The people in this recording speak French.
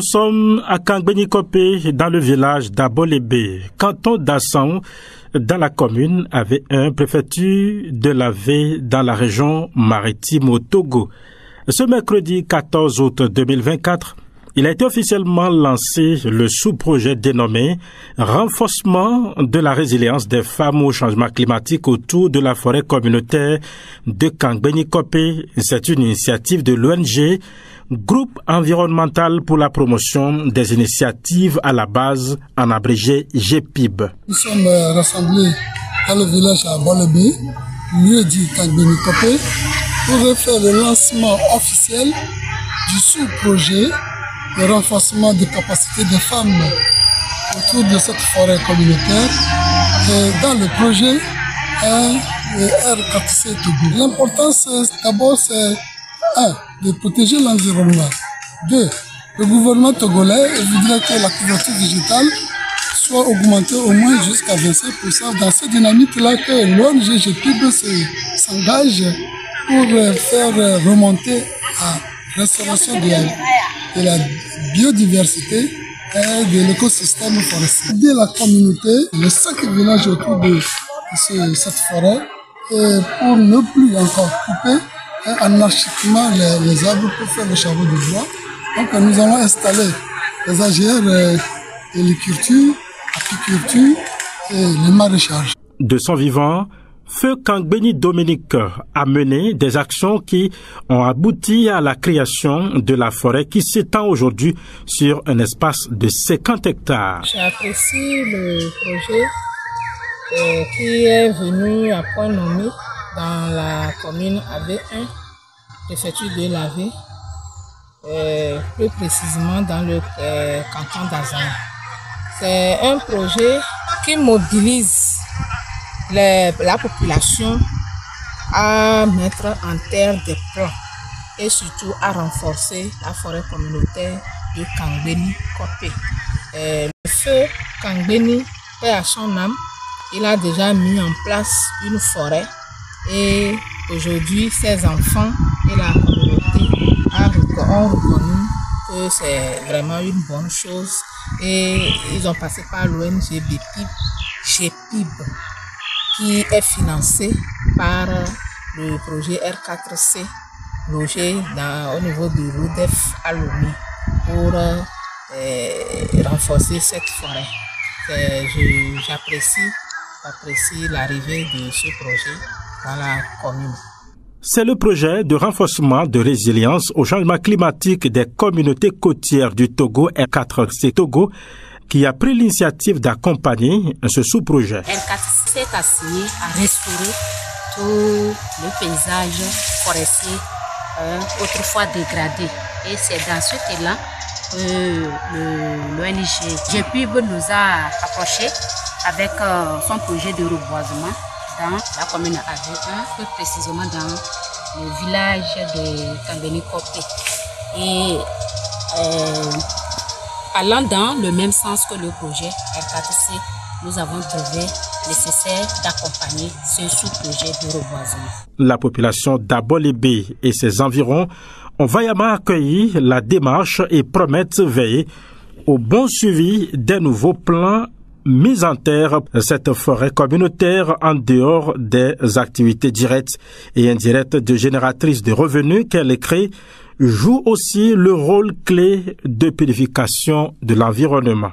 Nous sommes à Kangbeni-Kopé, dans le village d'Abolébé, canton d'Assang, dans la commune AV1, préfecture de l'Avé, dans la région maritime au Togo. Ce mercredi 14 août 2024, il a été officiellement lancé le sous-projet dénommé « Renforcement de la résilience des femmes au changement climatique autour de la forêt communautaire de Kangbeni-Kopé ». C'est une initiative de l'ONG Groupe environnemental pour la promotion des initiatives à la base, en abrégé GPIB. Nous sommes rassemblés dans le village à Abolébé, lieu dit Kangbeni-Kopé, pour faire le lancement officiel du sous-projet de renforcement des capacités des femmes autour de cette forêt communautaire. Et dans le projet R4C Togo. L'importance d'abord c'est 1. De protéger l'environnement. 2. Le gouvernement togolais voudrait que la couverture végétale soit augmentée au moins jusqu'à 25%. Dans cette dynamique-là que l'ONG GPIB s'engage pour faire remonter la restauration de la biodiversité et de l'écosystème forestier. Aider la communauté, les 5 villages autour de cette forêt, et pour ne plus encore couper anarchiquement les arbres pour faire le charbon de bois. Donc nous allons installer les AGR et les cultures, l'apiculture et les maraîchages. De son vivant, Feu Kangbeni Dominique a mené des actions qui ont abouti à la création de la forêt qui s'étend aujourd'hui sur un espace de 50 hectares. J'apprécie le projet qui est venu à point nommé dans la commune AV1, préfecture de l'Avé, plus précisément dans le canton d'Assang. C'est un projet qui mobilise la population à mettre en terre des plans et surtout à renforcer la forêt communautaire de Kangbeni-Kopé. Le feu Kangbeni, paix à son âme, il a déjà mis en place une forêt et aujourd'hui ses enfants et la communauté ont reconnu que c'est vraiment une bonne chose et ils ont passé par l'ONG GPIB qui est financé par le projet R4C logé au niveau de l'ODEF à Lomé pour renforcer cette forêt. J'apprécie l'arrivée de ce projet dans la commune. C'est le projet de renforcement de résilience au changement climatique des communautés côtières du Togo, R4C Togo, qui a pris l'initiative d'accompagner ce sous-projet. R4C est assigné à restaurer tout le paysage forestier autrefois dégradé. Et c'est dans ce cas-là que l'ONG GPIB nous a approchés avec son projet de reboisement dans la commune AV1, plus précisément dans le village de Kangbeni-Kopé. Et allant dans le même sens que le projet R4C, nous avons trouvé nécessaire d'accompagner ce sous-projet de reboisement. La population d'Abolébé et ses environs ont vaillamment accueilli la démarche et promettent veiller au bon suivi des nouveaux plans mis en terre. Cette forêt communautaire, en dehors des activités directes et indirectes de génératrices de revenus qu'elle crée, joue aussi le rôle clé de purification de l'environnement.